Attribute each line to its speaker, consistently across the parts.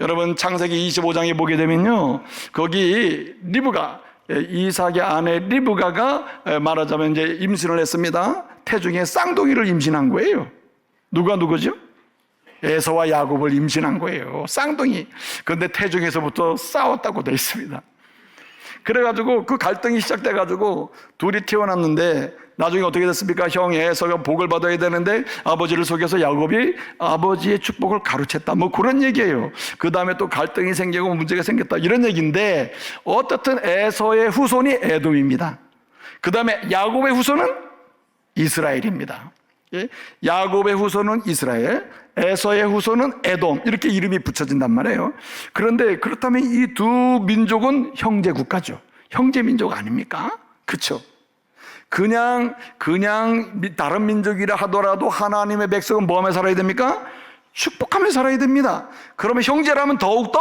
Speaker 1: 여러분 창세기 25장에 보게 되면요, 거기 리브가, 이삭의 아내 리브가가 말하자면 이제 임신을 했습니다. 태중에 쌍둥이를 임신한 거예요. 누구죠? 에서와 야곱을 임신한 거예요. 쌍둥이. 그런데 태중에서부터 싸웠다고 되어 있습니다. 그래가지고 그 갈등이 시작돼가지고 둘이 태어났는데 나중에 어떻게 됐습니까? 형 에서가 복을 받아야 되는데 아버지를 속여서 야곱이 아버지의 축복을 가로챘다, 뭐 그런 얘기예요. 그 다음에 또 갈등이 생기고 문제가 생겼다, 이런 얘기인데, 어떻든 에서의 후손이 에돔입니다. 그 다음에 야곱의 후손은 이스라엘입니다. 야곱의 후손은 이스라엘, 에서의 후손은 에돔, 이렇게 이름이 붙여진단 말이에요. 그런데 그렇다면 이 두 민족은 형제 국가죠. 형제 민족 아닙니까? 그렇죠? 그냥 다른 민족이라 하더라도 하나님의 백성은 뭐 하며 살아야 됩니까? 축복하며 살아야 됩니다. 그러면 형제라면 더욱더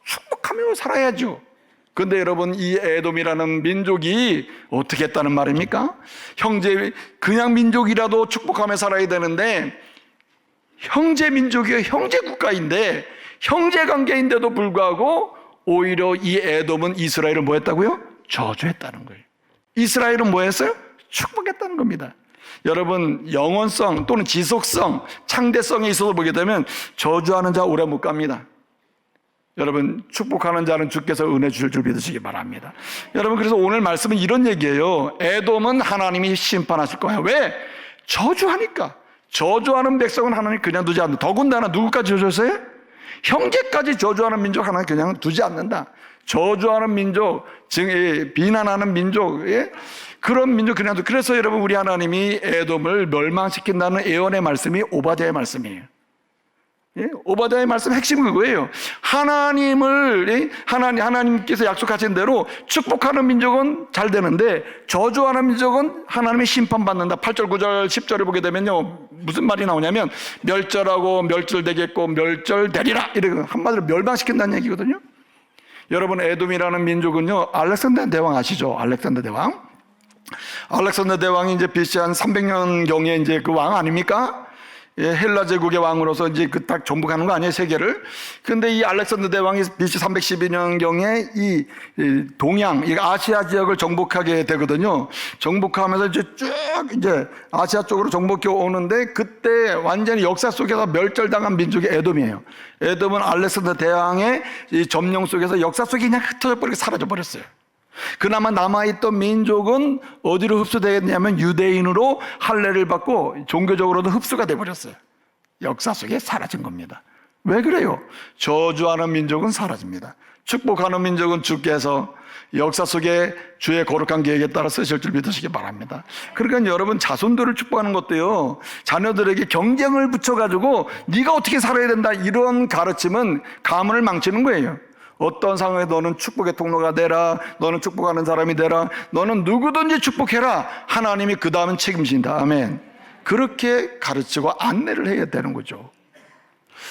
Speaker 1: 축복하며 살아야죠. 그런데 여러분, 이 에돔이라는 민족이 어떻게 했다는 말입니까? 그냥 민족이라도 축복하며 살아야 되는데, 형제 민족이요, 형제 국가인데, 형제 관계인데도 불구하고 오히려 이 에돔은 이스라엘을 뭐 했다고요? 저주했다는 거예요. 이스라엘은 뭐 했어요? 축복했다는 겁니다. 여러분, 영원성 또는 지속성, 창대성에 있어서 보게 되면 저주하는 자 오래 못 갑니다. 여러분, 축복하는 자는 주께서 은혜 주실 줄 믿으시기 바랍니다. 여러분, 그래서 오늘 말씀은 이런 얘기예요. 에돔은 하나님이 심판하실 거예요. 왜? 저주하니까. 저주하는 백성은 하나님 그냥 두지 않는다. 더군다나 누구까지 저주했어요? 형제까지 저주하는 민족 하나님 그냥 두지 않는다. 저주하는 민족, 비난하는 민족, 그런 민족 그냥 두고. 그래서 여러분, 우리 하나님이 에돔을 멸망시킨다는 예언의 말씀이 오바댜의 말씀이에요. 오바댜의 말씀 핵심은 그거예요. 하나님께서 약속하신 대로 축복하는 민족은 잘 되는데 저주하는 민족은 하나님의 심판받는다. 8절, 9절, 10절을 보게 되면요, 무슨 말이 나오냐면 멸절하고 멸절되겠고 멸절되리라, 이렇게 한마디로 멸망시킨다는 얘기거든요. 여러분, 에돔이라는 민족은요, 알렉산더 대왕 아시죠? 알렉산더 대왕이 이제 BC 한 300년경에 이제 그 왕 아닙니까? 헬라 제국의 왕으로서 이제 그 딱 정복하는 거 아니에요, 세계를. 근데 이 알렉산더 대왕이 BC 312년경에 이 동양, 이 아시아 지역을 정복하게 되거든요. 정복하면서 이제 쭉 이제 아시아 쪽으로 정복해 오는데, 그때 완전히 역사 속에서 멸절당한 민족이 에돔이에요. 에돔은 알렉산더 대왕의 이 점령 속에서 역사 속에 그냥 흩어져 버리고 사라져 버렸어요. 그나마 남아있던 민족은 어디로 흡수되겠냐면 유대인으로 할례를 받고 종교적으로도 흡수가 돼버렸어요. 역사 속에 사라진 겁니다. 왜 그래요? 저주하는 민족은 사라집니다. 축복하는 민족은 주께서 역사 속에 주의 거룩한 계획에 따라 쓰실 줄 믿으시기 바랍니다. 그러니까 여러분, 자손들을 축복하는 것도요, 자녀들에게 경쟁을 붙여가지고 네가 어떻게 살아야 된다, 이런 가르침은 가문을 망치는 거예요. 어떤 상황에 너는 축복의 통로가 되라, 너는 축복하는 사람이 되라, 너는 누구든지 축복해라, 하나님이 그 다음은 책임진다. 아멘. 그렇게 가르치고 안내를 해야 되는 거죠.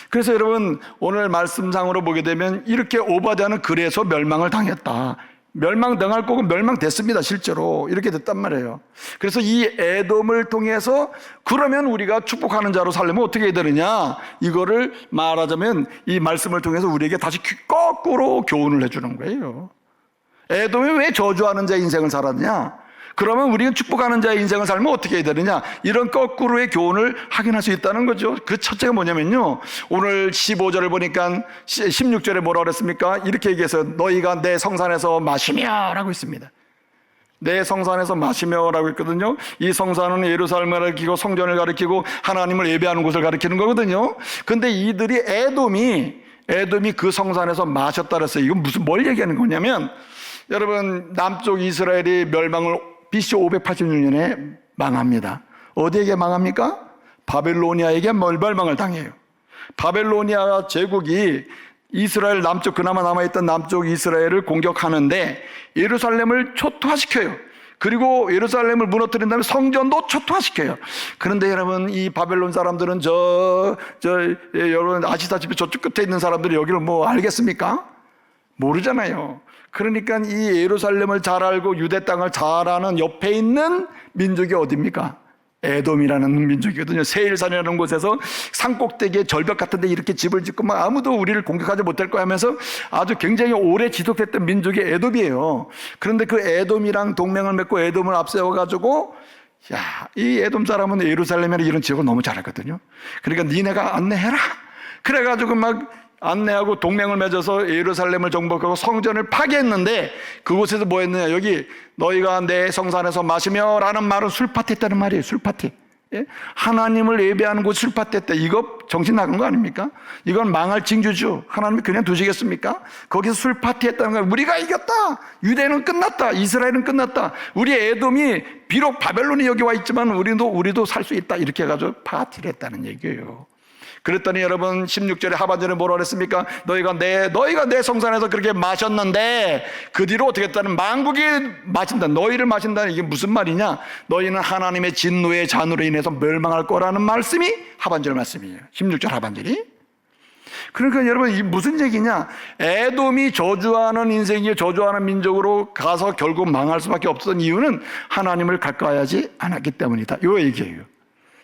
Speaker 1: 그래서 여러분, 오늘 말씀상으로 보게 되면 이렇게 오바댜는 그래서 멸망을 당했다, 멸망당할 거고 멸망됐습니다. 실제로 이렇게 됐단 말이에요. 그래서 이 에돔을 통해서 그러면 우리가 축복하는 자로 살려면 어떻게 해야 되느냐, 이거를 말하자면 이 말씀을 통해서 우리에게 다시 거꾸로 교훈을 해주는 거예요. 에돔이 왜 저주하는 자의 인생을 살았냐, 그러면 우리는 축복하는 자의 인생을 살면 어떻게 해야 되느냐, 이런 거꾸로의 교훈을 확인할 수 있다는 거죠. 그 첫째가 뭐냐면요, 오늘 15절을 보니까 16절에 뭐라 그랬습니까? 이렇게 얘기해서 너희가 내 성산에서 마시며 라고 있습니다. 내 성산에서 마시며 라고 했거든요. 이 성산은 예루살렘을 가리키고 성전을 가리키고 하나님을 예배하는 곳을 가리키는 거거든요. 근데 이들이 에돔이 그 성산에서 마셨다 그랬어요. 이건 뭘 얘기하는 거냐면, 여러분, 남쪽 이스라엘이 멸망을 BC 586년에 망합니다. 어디에게 망합니까? 바벨로니아에게 멸망을 당해요. 바벨로니아 제국이 이스라엘 남쪽, 그나마 남아있던 남쪽 이스라엘을 공격하는데 예루살렘을 초토화시켜요. 그리고 예루살렘을 무너뜨린 다음에 성전도 초토화시켜요. 그런데 여러분, 이 바벨론 사람들은 여러분 아시다시피 저쪽 끝에 있는 사람들이 여기를 뭐 알겠습니까? 모르잖아요. 그러니까 이 예루살렘을 잘 알고 유대 땅을 잘 아는 옆에 있는 민족이 어디입니까? 에돔이라는 민족이거든요. 세일산이라는 곳에서 산꼭대기에 절벽 같은 데 이렇게 집을 짓고 막 아무도 우리를 공격하지 못할 거야 하면서 아주 굉장히 오래 지속했던 민족이 에돔이에요. 그런데 그 에돔이랑 동맹을 맺고 에돔을 앞세워가지고 이 에돔 사람은 예루살렘이나 이런 지역을 너무 잘 알거든요. 그러니까 니네가 안내해라. 그래가지고 막 안내하고 동맹을 맺어서 예루살렘을 정복하고 성전을 파괴했는데 그곳에서 뭐 했느냐. 여기 너희가 내 성산에서 마시며 라는 말은 술파티 했다는 말이에요. 술파티. 예? 하나님을 예배하는 곳 술파티 했다. 이거 정신 나간 거 아닙니까? 이건 망할 징조죠. 하나님이 그냥 두시겠습니까? 거기서 술파티 했다는 거예요. 우리가 이겼다. 유대는 끝났다. 이스라엘은 끝났다. 우리 에돔이 비록 바벨론이 여기 와 있지만 우리도 살 수 있다. 이렇게 해가지고 파티를 했다는 얘기예요. 그랬더니 여러분 16절에 하반절에 뭐라 그랬습니까? 너희가 내 성산에서 그렇게 마셨는데 그 뒤로 어떻게 했다는 만국이 마신다. 너희를 마신다는 이게 무슨 말이냐? 너희는 하나님의 진노의 잔으로 인해서 멸망할 거라는 말씀이 하반절 말씀이에요. 16절 하반절이. 그러니까 여러분 이 무슨 얘기냐? 에돔이 저주하는 인생이요 저주하는 민족으로 가서 결국 망할 수밖에 없었던 이유는 하나님을 가까이하지 않았기 때문이다. 이 얘기예요.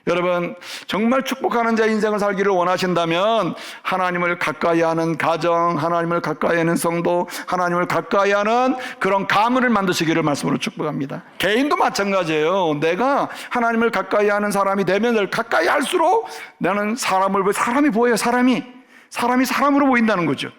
Speaker 1: 여러분 정말 축복하는 자의 인생을 살기를 원하신다면 하나님을 가까이하는 가정, 하나님을 가까이하는 성도, 하나님을 가까이하는 그런 가문을 만드시기를 말씀으로 축복합니다. 개인도 마찬가지예요. 내가 하나님을 가까이하는 사람이 되면 가까이 할수록 나는 사람이 보여요. 사람이 사람으로 보인다는 거죠.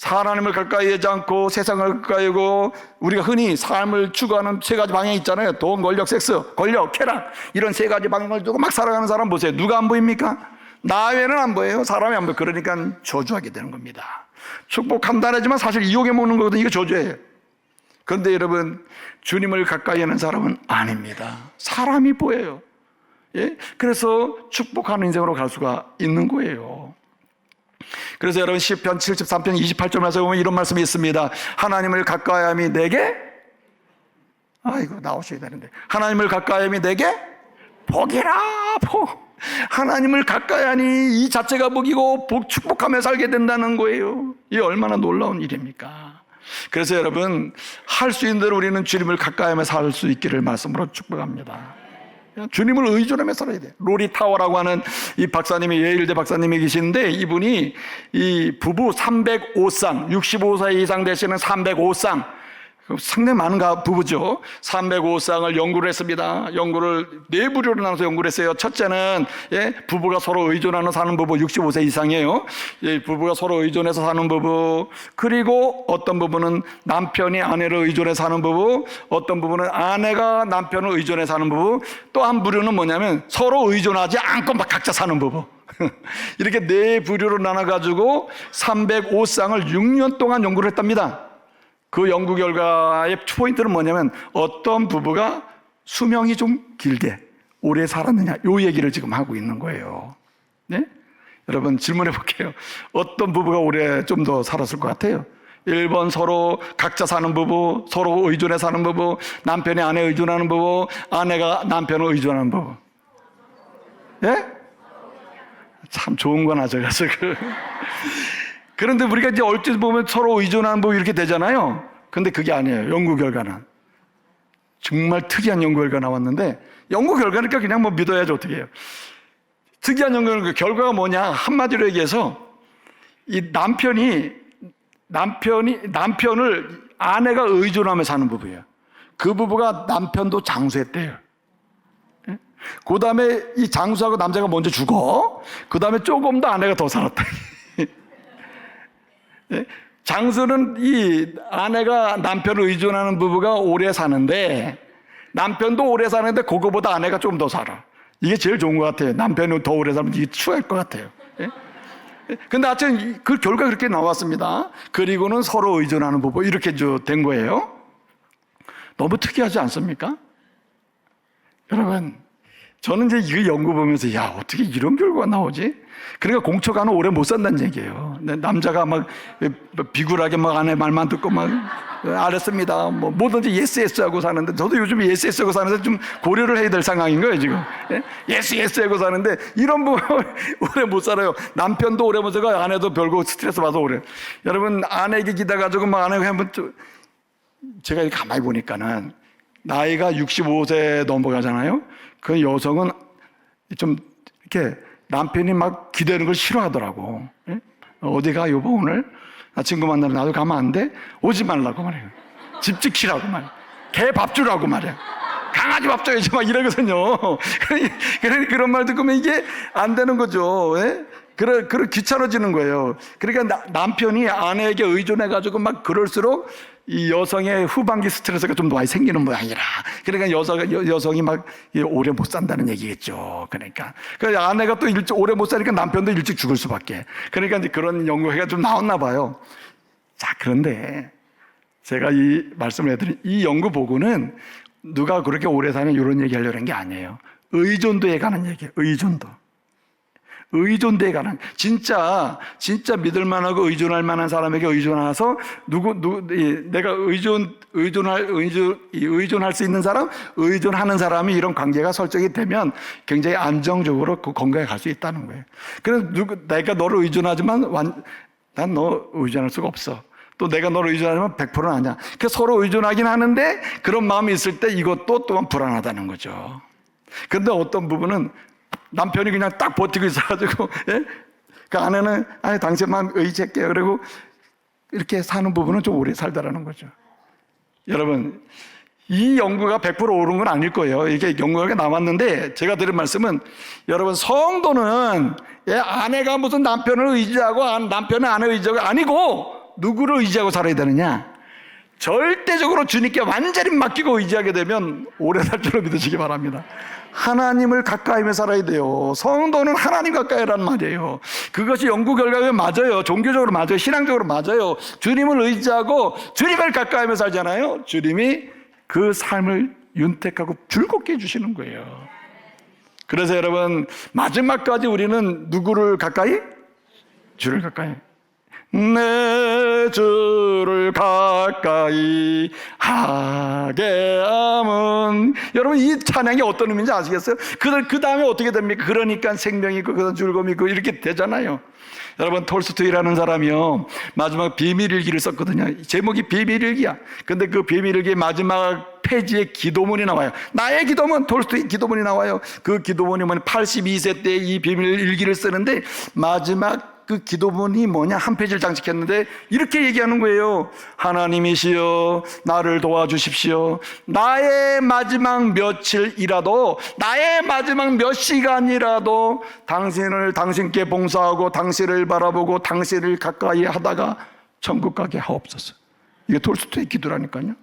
Speaker 1: 하나님을 가까이 하지 않고 세상을 가까이 하고 우리가 흔히 삶을 추구하는 세 가지 방향이 있잖아요. 돈, 권력, 섹스, 권력, 쾌락 이런 세 가지 방향을 두고 막 살아가는 사람 보세요. 누가 안 보입니까? 나 외에는 안 보여요. 사람이 안 보여요. 그러니까 저주하게 되는 겁니다. 축복한다라지만 사실 이용해 먹는 거거든요. 이거 저주예요. 그런데 여러분 주님을 가까이 하는 사람은 아닙니다. 사람이 보여요. 예? 그래서 축복하는 인생으로 갈 수가 있는 거예요. 그래서 여러분 시편 73편 28절에서 보면 이런 말씀이 있습니다. 하나님을 가까이함이 내게 나오셔야 되는데 하나님을 가까이함이 내게 복이라 복. 하나님을 가까이하니 이 자체가 복이고 축복하며 살게 된다는 거예요. 이게 얼마나 놀라운 일입니까? 그래서 여러분 할 수 있는 대로 우리는 주님을 가까이하며 살 수 있기를 말씀으로 축복합니다. 주님을 의존하며 살아야 돼요. 로리 타워라고 하는 이 박사님이 예일대 박사님이 계시는데 이분이 이 부부 305쌍 65세 이상 되시는 305쌍 상당히 많은 부부죠. 305쌍을 연구를 했습니다. 연구를 네 부류로 나눠서 연구를 했어요. 첫째는 부부가 서로 의존하는 사는 부부 65세 이상이에요. 부부가 서로 의존해서 사는 부부. 그리고 어떤 부부는 남편이 아내를 의존해서 사는 부부, 어떤 부부는 아내가 남편을 의존해서 사는 부부, 또 한 부류는 뭐냐면 서로 의존하지 않고 막 각자 사는 부부. 이렇게 네 부류로 나눠가지고 305쌍을 6년 동안 연구를 했답니다. 그 연구 결과의 포인트는 뭐냐면 어떤 부부가 수명이 좀 길게 오래 살았느냐 이 얘기를 지금 하고 있는 거예요. 네? 여러분 질문해 볼게요. 어떤 부부가 오래 좀 더 살았을 것 같아요? 1번 서로 각자 사는 부부, 서로 의존해 사는 부부, 남편이 아내에 의존하는 부부, 아내가 남편을 의존하는 부부. 예? 참 좋은 건 아셔가지고 그런데 우리가 이제 얼핏 보면 서로 의존하는 법 이렇게 되잖아요. 근데 그게 아니에요. 연구 결과는. 정말 특이한 연구 결과 나왔는데, 연구 결과니까 그냥 뭐 믿어야지 어떻게 해요. 특이한 연구 결과가 뭐냐. 한마디로 얘기해서, 이 남편을 아내가 의존하며 사는 부부예요. 그 부부가 남편도 장수했대요. 그 다음에 이 장수하고 남자가 먼저 죽어. 그 다음에 조금 더 아내가 더 살았다. 장수는 이 아내가 남편을 의존하는 부부가 오래 사는데 남편도 오래 사는데 그거보다 아내가 좀 더 살아. 이게 제일 좋은 것 같아요. 남편이 더 오래 살면 이게 추할 것 같아요. 근데 하여튼 그 결과 그렇게 나왔습니다. 그리고는 서로 의존하는 부부 이렇게 된 거예요. 너무 특이하지 않습니까? 여러분 저는 이제 이 연구 보면서 어떻게 이런 결과가 나오지? 그러니까 공처가는 오래 못 산다는 얘기예요. 남자가 막 비굴하게 막 아내 말만 듣고 막 알았습니다. 뭐든지 예스 하고 사는데 저도 요즘 예스 하고 사는데 좀 고려를 해야 될 상황인 거예요 지금. 예스 하고 사는데 이런 분 오래 못 살아요. 남편도 오래 못 살고 아내도 별거 스트레스 받아 오래. 여러분 아내에게 기다가지고 막 아내가 한번 제가 가만히 보니까는 나이가 65세 넘어가잖아요. 그 여성은 좀 이렇게 남편이 막 기대는 걸 싫어하더라고. 예? 어디 가 여보 오늘? 나 친구 만나러 나도 가면 안 돼? 오지 말라고 말해요. 집 지키라고 말이야. 개 밥 주라고 말이야. 강아지 밥 줘야지 막 이러거든요. 그런 말 듣고 이게 안 되는 거죠. 예? 그래 귀찮아지는 거예요. 그러니까 남편이 아내에게 의존해가지고 막 그럴수록 이 여성의 후반기 스트레스가 좀 많이 생기는 모양이라. 그러니까 여성이 막 오래 못 산다는 얘기겠죠. 그러니까 아내가 또 오래 못 사니까 남편도 일찍 죽을 수밖에. 그러니까 이제 그런 연구가 좀 나왔나 봐요. 자, 그런데 제가 이 말씀을 해드린 이 연구 보고는 누가 그렇게 오래 사냐 이런 얘기 하려는 게 아니에요. 의존도에 관한 얘기예요. 의존도에 관한, 진짜 믿을만하고 의존할 만한 사람에게 의존해서 내가 의존할 수 있는 사람, 의존하는 사람이 이런 관계가 설정이 되면 굉장히 안정적으로 그 건강에 갈 수 있다는 거예요. 그래서 내가 너를 의존하지만 난 너 의존할 수가 없어. 또 내가 너를 의존하면 100%는 아니야. 그 서로 의존하긴 하는데 그런 마음이 있을 때 이것도 또한 불안하다는 거죠. 그런데 어떤 부분은 남편이 그냥 딱 버티고 있어가지고, 예? 그 아내는, 당신만 의지할게요. 그리고 이렇게 사는 부분은 좀 오래 살다라는 거죠. 여러분, 이 연구가 100% 옳은 건 아닐 거예요. 이게 연구가 나왔는데, 제가 드린 말씀은, 여러분, 성도는, 아내가 무슨 남편을 의지하고, 남편은 아내를 의지하고, 아니고, 누구를 의지하고 살아야 되느냐? 절대적으로 주님께 완전히 맡기고 의지하게 되면 오래 살 줄로 믿으시기 바랍니다. 하나님을 가까이며 살아야 돼요. 성도는 하나님 가까이라는 말이에요. 그것이 연구 결과에 맞아요. 종교적으로 맞아요. 신앙적으로 맞아요. 주님을 의지하고 주님을 가까이며 살잖아요. 주님이 그 삶을 윤택하고 즐겁게 해주시는 거예요. 그래서 여러분, 마지막까지 우리는 누구를 가까이? 주를 가까이. 내 주를 가까이 하게 함은, 여러분 이 찬양이 어떤 의미인지 아시겠어요? 그 다음에 어떻게 됩니까? 그러니까 생명이 있고 그 즐거움이 있고 이렇게 되잖아요. 여러분, 톨스토이라는 사람이요, 마지막 비밀일기를 썼거든요. 제목이 비밀일기야. 근데 그 비밀일기 마지막 페이지에 기도문이 나와요. 나의 기도문, 톨스토이 기도문이 나와요. 그 기도문이 82세 때 이 비밀일기를 쓰는데 마지막 그 기도문이 뭐냐, 한 페이지를 장식했는데 이렇게 얘기하는 거예요. 하나님이시여 나를 도와주십시오. 나의 마지막 며칠이라도, 나의 마지막 몇 시간이라도 당신께 봉사하고 당신을 바라보고 당신을 가까이 하다가 천국 가게 하옵소서. 이게 톨스토이 기도라니까요.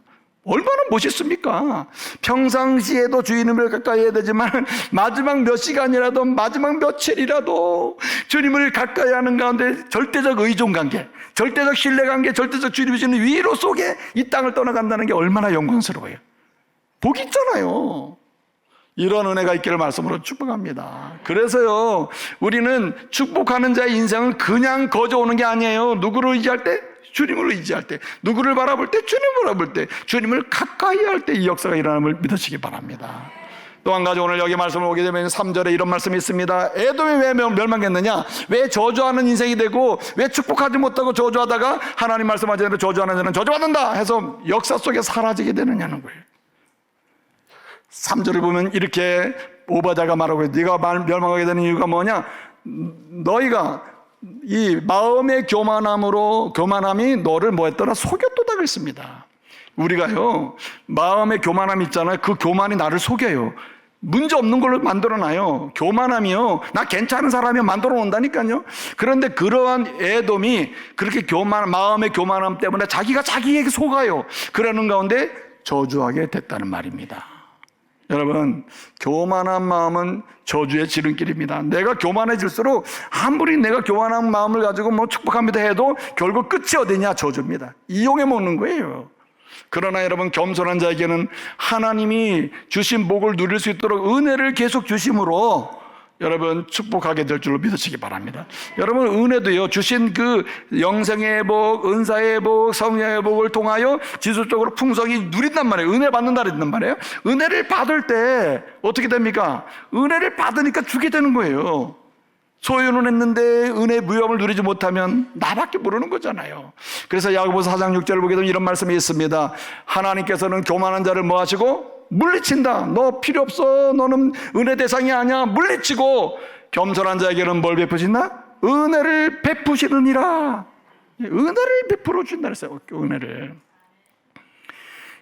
Speaker 1: 얼마나 멋있습니까? 평상시에도 주님을 가까이 해야 되지만 마지막 몇 시간이라도, 마지막 며칠이라도 주님을 가까이 하는 가운데 절대적 의존관계, 절대적 신뢰관계, 절대적 주님이 주는 위로 속에 이 땅을 떠나간다는 게 얼마나 영광스러워요. 복 있잖아요. 이런 은혜가 있기를 말씀으로 축복합니다. 그래서요, 우리는 축복하는 자의 인생은 그냥 거저 오는 게 아니에요. 누구를 의지할 때? 주님을 의지할 때. 누구를 바라볼 때? 주님을 바라볼 때. 주님을 가까이 할 때 이 역사가 일어남을 믿으시기 바랍니다. 또 한 가지, 오늘 여기 말씀을 보게 되면 3절에 이런 말씀이 있습니다. 에돔이 왜 멸망했느냐? 왜 저주하는 인생이 되고, 왜 축복하지 못하고 저주하다가 하나님 말씀하신 대로 저주하는 자는 저주받는다 해서 역사 속에 사라지게 되느냐는 거예요. 3절을 보면 이렇게 오바자가 말하고 있어요. 네가 멸망하게 되는 이유가 뭐냐? 너희가 이 마음의 교만함이 너를 뭐 했더라? 속였도다 그랬습니다. 우리가요, 마음의 교만함 있잖아요. 그 교만이 나를 속여요. 문제 없는 걸로 만들어놔요. 교만함이요, 나 괜찮은 사람이 만들어 놓는다니까요. 그런데 그러한 에돔이 그렇게 마음의 교만함 때문에 자기가 자기에게 속아요. 그러는 가운데 저주하게 됐다는 말입니다. 여러분, 교만한 마음은 저주의 지름길입니다. 내가 교만해질수록 아무리 내가 교만한 마음을 가지고 뭐 축복합니다 해도 결국 끝이 어디냐? 저주입니다. 이용해 먹는 거예요. 그러나 여러분, 겸손한 자에게는 하나님이 주신 복을 누릴 수 있도록 은혜를 계속 주심으로 여러분 축복하게 될 줄로 믿으시기 바랍니다. 여러분, 은혜도요, 주신 그 영생의 복, 은사의 복, 성령의 복을 통하여 지속적으로 풍성히 누린단 말이에요. 은혜 받는다 그랬단 말이에요. 은혜를 받을 때 어떻게 됩니까? 은혜를 받으니까 주게 되는 거예요. 소유는 했는데 은혜의 무염을 누리지 못하면 나밖에 모르는 거잖아요. 그래서 야고보서 4장 6절을 보게 되면 이런 말씀이 있습니다. 하나님께서는 교만한 자를 뭐 하시고? 물리친다. 너 필요 없어. 너는 은혜 대상이 아니야. 물리치고 겸손한 자에게는 뭘 베푸신다? 은혜를 베푸시느니라. 은혜를 베풀어 준다 그랬어요. 은혜를.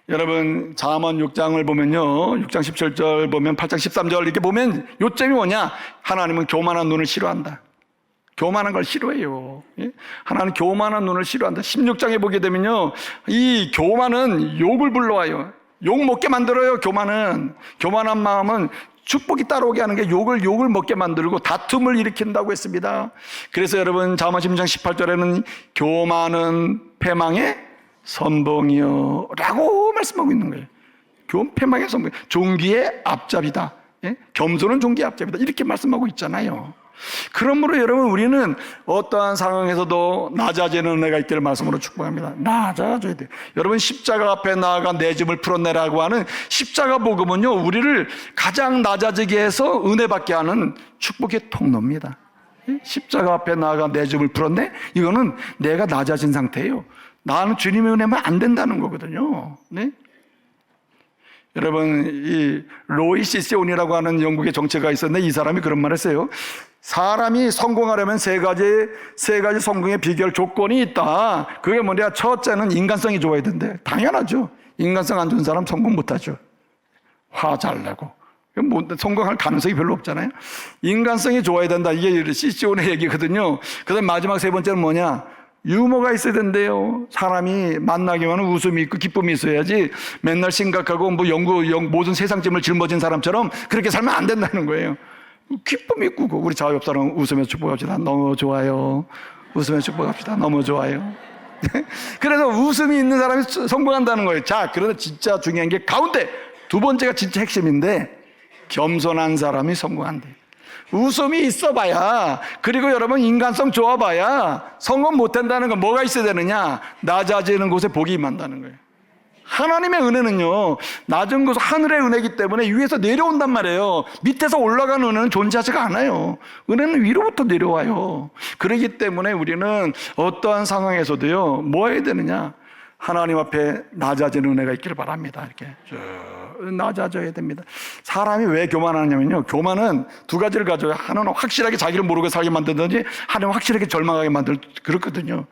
Speaker 1: 여러분 잠언 6장을 보면요, 6장 17절 보면 8장 13절 이렇게 보면 요점이 뭐냐? 하나님은 교만한 눈을 싫어한다. 교만한 걸 싫어해요. 하나님은 교만한 눈을 싫어한다. 16장에 보게 되면요, 이 교만은 욕을 불러와요. 욕 먹게 만들어요. 교만한 마음은 축복이 따라오게 하는 게 욕을 먹게 만들고 다툼을 일으킨다고 했습니다. 그래서 여러분 잠언 16장 18절에는 교만은 패망의 선봉이요 라고 말씀하고 있는 거예요. 패망의 선봉, 종기의 앞잡이다. 겸손은 종기의 앞잡이다. 이렇게 말씀하고 있잖아요. 그러므로 여러분 우리는 어떠한 상황에서도 낮아지는 은혜가 있기를 말씀으로 축복합니다. 낮아져야 돼요. 여러분 십자가 앞에 나아가 내 짐을 풀어내라고 하는 십자가 복음은요, 우리를 가장 낮아지게 해서 은혜 받게 하는 축복의 통로입니다. 십자가 앞에 나아가 내 짐을 풀었네? 이거는 내가 낮아진 상태예요. 나는 주님의 은혜만 안 된다는 거거든요. 네? 여러분 이 로이 시세온이라고 하는 영국의 정치가가 있었는데 이 사람이 그런 말을 했어요. 사람이 성공하려면 세 가지 성공의 비결 조건이 있다. 그게 뭐냐? 첫째는 인간성이 좋아야 된대. 당연하죠. 인간성 안 좋은 사람 성공 못하죠. 화 잘 내고 성공할 가능성이 별로 없잖아요. 인간성이 좋아야 된다. 이게 시세온의 얘기거든요. 그 다음에 마지막 세 번째는 뭐냐? 유머가 있어야 된대요. 사람이 만나기만 하면 웃음이 있고 기쁨이 있어야지 맨날 심각하고 모든 세상 짐을 짊어진 사람처럼 그렇게 살면 안 된다는 거예요. 기쁨이 있고 우리 좌우 옆 사람 웃으면서 축복합시다. 너무 좋아요. 웃으면서 축복합시다. 너무 좋아요. 그래서 웃음이 있는 사람이 성공한다는 거예요. 자, 그런데 진짜 중요한 게 가운데 두 번째가 진짜 핵심인데 겸손한 사람이 성공한대. 웃음이 있어봐야, 그리고 여러분 인간성 좋아봐야 성공 못한다는 건 뭐가 있어야 되느냐? 낮아지는 곳에 복이 임한다는 거예요. 하나님의 은혜는요, 낮은 곳 하늘의 은혜이기 때문에 위에서 내려온단 말이에요. 밑에서 올라가는 은혜는 존재하지가 않아요. 은혜는 위로부터 내려와요. 그렇기 때문에 우리는 어떠한 상황에서도요, 뭐 해야 되느냐? 하나님 앞에 낮아지는 은혜가 있기를 바랍니다. 이렇게 낮아져야 됩니다. 사람이 왜 교만하냐면요, 교만은 두 가지를 가져요. 하나는 확실하게 자기를 모르고 살게 만들든지, 하나는 확실하게 절망하게 그렇거든요.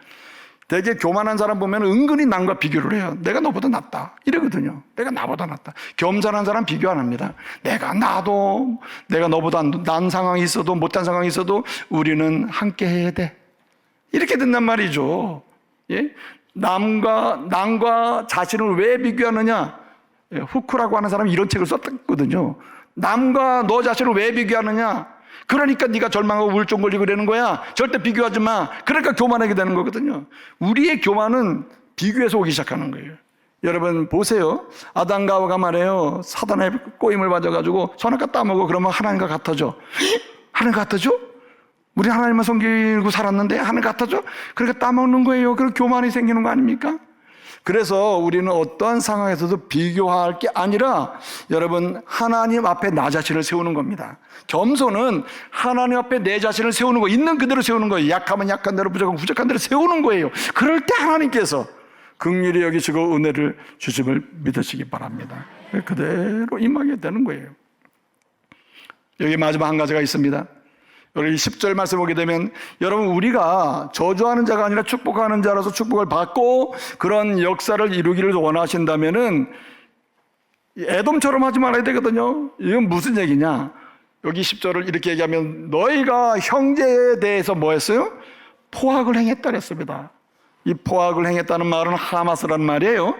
Speaker 1: 되게 교만한 사람 보면 은근히 남과 비교를 해요. 내가 너보다 낫다 이러거든요. 내가 나보다 낫다. 겸손한 사람 비교 안 합니다. 내가 너보다 난 상황이 있어도 못한 상황이 있어도 우리는 함께 해야 돼, 이렇게 된단 말이죠. 예? 남과 자신을 왜 비교하느냐? 후크라고 하는 사람이 이런 책을 썼거든요. 남과 너 자신을 왜 비교하느냐? 그러니까 네가 절망하고 우울증 걸리고 그러는 거야. 절대 비교하지 마. 그러니까 교만하게 되는 거거든요. 우리의 교만은 비교해서 오기 시작하는 거예요. 여러분 보세요. 아담과 하와가 말해요, 사단의 꼬임을 맞아가지고 선악과 따먹어. 그러면 하나님과 같아져. 하나님 같아져? 우리 하나님만 섬기고 살았는데 하나님 같아져? 그러니까 따먹는 거예요. 그럼 교만이 생기는 거 아닙니까? 그래서 우리는 어떠한 상황에서도 비교할 게 아니라 여러분 하나님 앞에 나 자신을 세우는 겁니다. 겸손은 하나님 앞에 내 자신을 세우는 거, 있는 그대로 세우는 거예요. 약하면 약한 대로, 부족한 대로 세우는 거예요. 그럴 때 하나님께서 긍휼히 여기시고 은혜를 주심을 믿으시기 바랍니다. 그대로 임하게 되는 거예요. 여기 마지막 한 가지가 있습니다. 여기 10절 말씀 보게 되면, 여러분 우리가 저주하는 자가 아니라 축복하는 자라서 축복을 받고 그런 역사를 이루기를 원하신다면은 에돔처럼 하지 말아야 되거든요. 이건 무슨 얘기냐? 여기 10절을 이렇게 얘기하면 너희가 형제에 대해서 뭐 했어요? 포악을 행했다 그랬습니다. 이 포악을 행했다는 말은 하마스라는 말이에요.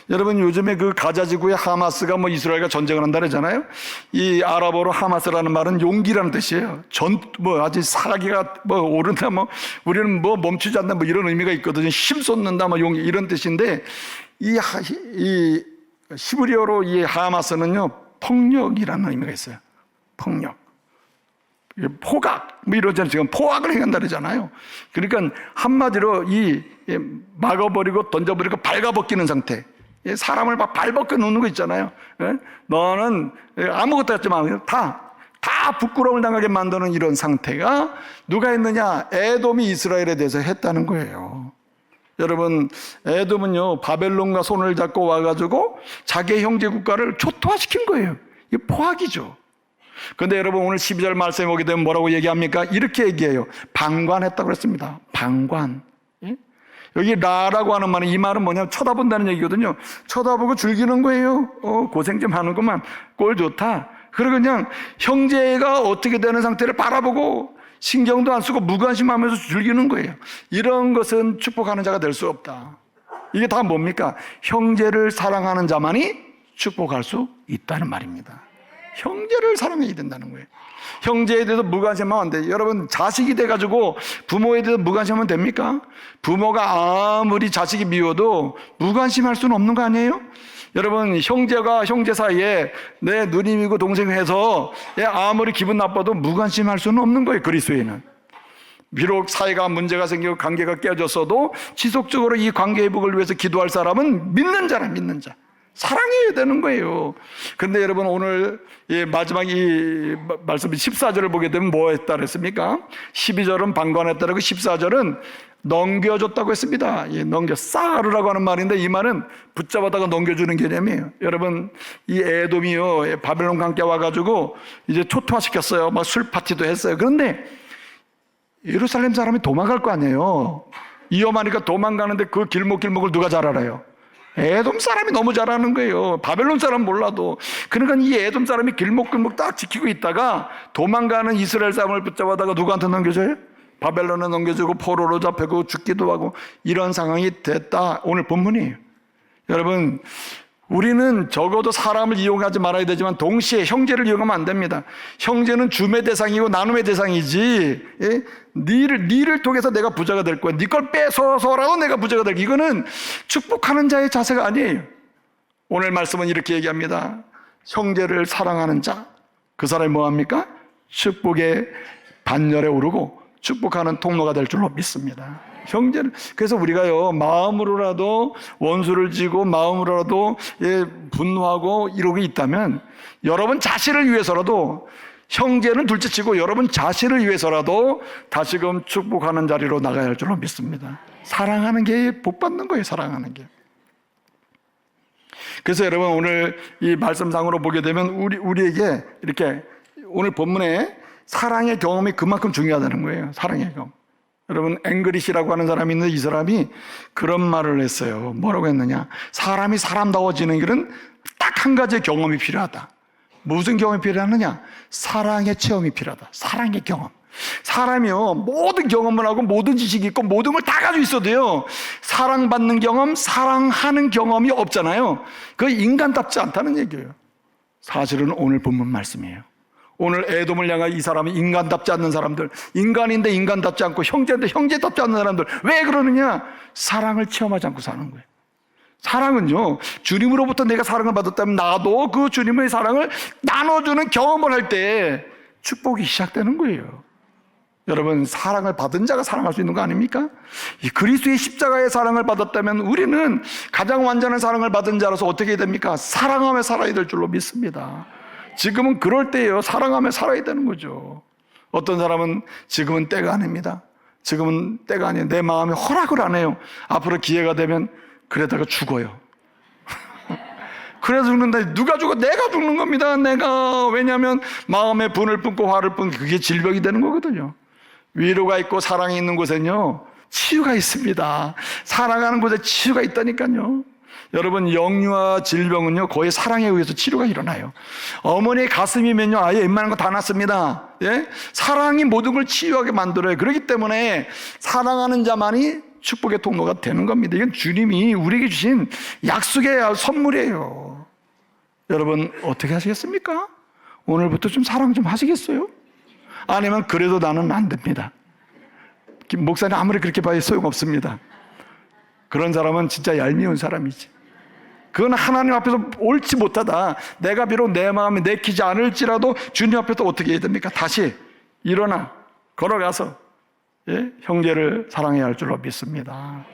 Speaker 1: 여러분 요즘에 그 가자지구의 하마스가 이스라엘과 전쟁을 한다 그러잖아요. 이 아랍어로 하마스라는 말은 용기라는 뜻이에요. 아주 사기가 오른다, 우리는 멈추지 않는다, 이런 의미가 있거든요. 힘 쏟는다, 용기, 이런 뜻인데, 이 히브리어로 이 하마스는요, 폭력이라는 의미가 있어요. 폭력. 포각, 이러잖아요. 지금 포악을 행한다 그러잖아요. 그러니까 한마디로 막아버리고 던져버리고 발가벗기는 상태. 사람을 막 발벗겨 놓는 거 있잖아요. 너는 아무것도 하지 마. 다 다 부끄러움을 당하게 만드는 이런 상태가 누가 했느냐? 에돔이 이스라엘에 대해서 했다는 거예요. 여러분, 에돔은요 바벨론과 손을 잡고 와가지고 자기의 형제 국가를 초토화시킨 거예요. 이게 포악이죠. 그런데 여러분, 오늘 12절 말씀에 오게 되면 뭐라고 얘기합니까? 이렇게 얘기해요. 방관했다고 그랬습니다. 방관. 예? 여기 라라고 하는 말은, 이 말은 뭐냐면 쳐다본다는 얘기거든요. 쳐다보고 즐기는 거예요. 고생 좀 하는구만, 꼴 좋다. 그리고 그냥 형제가 어떻게 되는 상태를 바라보고 신경도 안 쓰고 무관심하면서 즐기는 거예요. 이런 것은 축복하는 자가 될 수 없다. 이게 다 뭡니까? 형제를 사랑하는 자만이 축복할 수 있다는 말입니다. 형제를 사랑해야 된다는 거예요. 형제에 대해서 무관심하면 안 돼요. 여러분, 자식이 돼가지고 부모에 대해서 무관심하면 됩니까? 부모가 아무리 자식이 미워도 무관심할 수는 없는 거 아니에요? 여러분, 형제가 형제 사이에 내 누님이고 동생해서 아무리 기분 나빠도 무관심할 수는 없는 거예요. 그리스도인은. 비록 사이가 문제가 생기고 관계가 깨졌어도 지속적으로 이 관계 회복을 위해서 기도할 사람은 믿는 자라, 믿는 자. 사랑해야 되는 거예요. 그런데 여러분, 오늘 마지막 이 말씀 14절을 보게 되면 뭐 했다 그랬습니까? 12절은 방관했다라고, 14절은 넘겨줬다고 했습니다. 싸르라고 하는 말인데, 이 말은 붙잡아다가 넘겨주는 개념이에요. 여러분, 이 에돔이요 바벨론 강께 와가지고 이제 초토화시켰어요. 막 술 파티도 했어요. 그런데 예루살렘 사람이 도망갈 거 아니에요. 위험하니까 도망가는데 그 길목을 누가 잘 알아요? 에돔 사람이 너무 잘하는 거예요. 바벨론 사람 몰라도. 그러니까 이 에돔 사람이 길목 딱 지키고 있다가 도망가는 이스라엘 사람을 붙잡아다가 누구한테 넘겨줘요? 바벨론에 넘겨주고 포로로 잡히고 죽기도 하고, 이런 상황이 됐다. 오늘 본문이에요. 여러분, 우리는 적어도 사람을 이용하지 말아야 되지만 동시에 형제를 이용하면 안 됩니다. 형제는 줌의 대상이고 나눔의 대상이지, 예? 니를 통해서 내가 부자가 될 거야, 니 걸 뺏어서라도 내가 부자가 될 거야, 이거는 축복하는 자의 자세가 아니에요. 오늘 말씀은 이렇게 얘기합니다. 형제를 사랑하는 자, 그 사람이 뭐합니까? 축복의 반열에 오르고 축복하는 통로가 될 줄로 믿습니다. 형제는, 그래서 우리가요 마음으로라도 원수를 지고 마음으로라도 분노하고 이러고 있다면, 여러분 자신을 위해서라도, 형제는 둘째치고 여러분 자신을 위해서라도 다시금 축복하는 자리로 나가야 할 줄로 믿습니다. 사랑하는 게 복 받는 거예요. 사랑하는 게. 그래서 여러분, 오늘 이 말씀상으로 보게 되면 우리에게 이렇게 오늘 본문에 사랑의 경험이 그만큼 중요하다는 거예요. 사랑의 경험. 여러분, 앵그리시라고 하는 사람이 있는데, 이 사람이 그런 말을 했어요. 뭐라고 했느냐? 사람이 사람다워지는 길은 딱 한 가지의 경험이 필요하다. 무슨 경험이 필요하느냐? 사랑의 체험이 필요하다. 사랑의 경험. 사람이요 모든 경험을 하고 모든 지식이 있고 모든 걸 다 가지고 있어도요, 사랑받는 경험, 사랑하는 경험이 없잖아요. 그거 인간답지 않다는 얘기예요. 사실은 오늘 본문 말씀이에요. 오늘 에돔을 향한 이 사람이 인간답지 않는 사람들, 인간인데 인간답지 않고 형제인데 형제답지 않는 사람들, 왜 그러느냐? 사랑을 체험하지 않고 사는 거예요. 사랑은요, 주님으로부터 내가 사랑을 받았다면 나도 그 주님의 사랑을 나눠주는 경험을 할 때 축복이 시작되는 거예요. 여러분, 사랑을 받은 자가 사랑할 수 있는 거 아닙니까? 이 그리스도의 십자가의 사랑을 받았다면 우리는 가장 완전한 사랑을 받은 자로서 어떻게 해야 됩니까? 사랑하며 살아야 될 줄로 믿습니다. 지금은 그럴 때예요. 사랑하며 살아야 되는 거죠. 어떤 사람은 지금은 때가 아닙니다. 지금은 때가 아니에요. 내 마음에 허락을 안 해요. 앞으로 기회가 되면 그러다가 죽어요. 그래서 죽는다. 누가 죽어? 내가 죽는 겁니다. 내가. 왜냐하면 마음에 분을 뿜고 화를 뿜고 그게 질병이 되는 거거든요. 위로가 있고 사랑이 있는 곳에는요 치유가 있습니다. 사랑하는 곳에 치유가 있다니까요. 여러분, 영유아 질병은요 거의 사랑에 의해서 치료가 일어나요. 어머니의 가슴이면요 아예 웬만한 거 다 낫습니다. 예? 사랑이 모든 걸 치유하게 만들어요. 그렇기 때문에 사랑하는 자만이 축복의 통로가 되는 겁니다. 이건 주님이 우리에게 주신 약속의 선물이에요. 여러분, 어떻게 하시겠습니까? 오늘부터 좀 사랑 좀 하시겠어요? 아니면 그래도 나는 안 됩니다. 목사님 아무리 그렇게 봐도 소용없습니다. 그런 사람은 진짜 얄미운 사람이지. 그건 하나님 앞에서 옳지 못하다. 내가 비록 내 마음이 내키지 않을지라도 주님 앞에서 어떻게 해야 됩니까? 다시 일어나 걸어가서 형제를 사랑해야 할 줄로 믿습니다.